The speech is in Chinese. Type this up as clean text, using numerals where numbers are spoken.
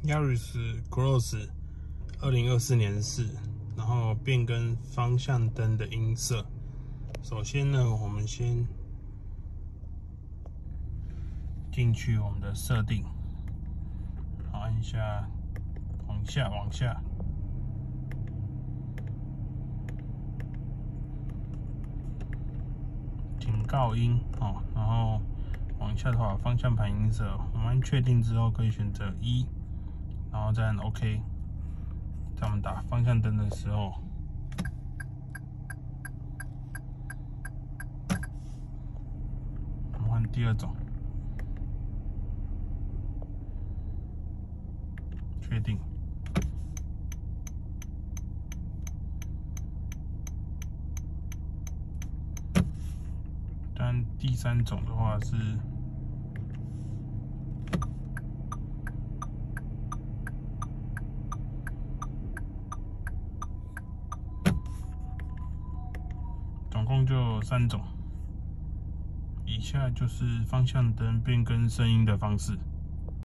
Yaris Cross 2024年式，然后变更方向灯的音色。首先呢，我们先进去我们的设定，然后按一下往下，警告音哦，然后往下的话，方向盘音色，我们按确定之后可以选择1，然后再按 OK。在我们打方向灯的时候，我们换第二种，确定。但第三种的话是总共就有3种。以下就是方向灯变更声音的方式。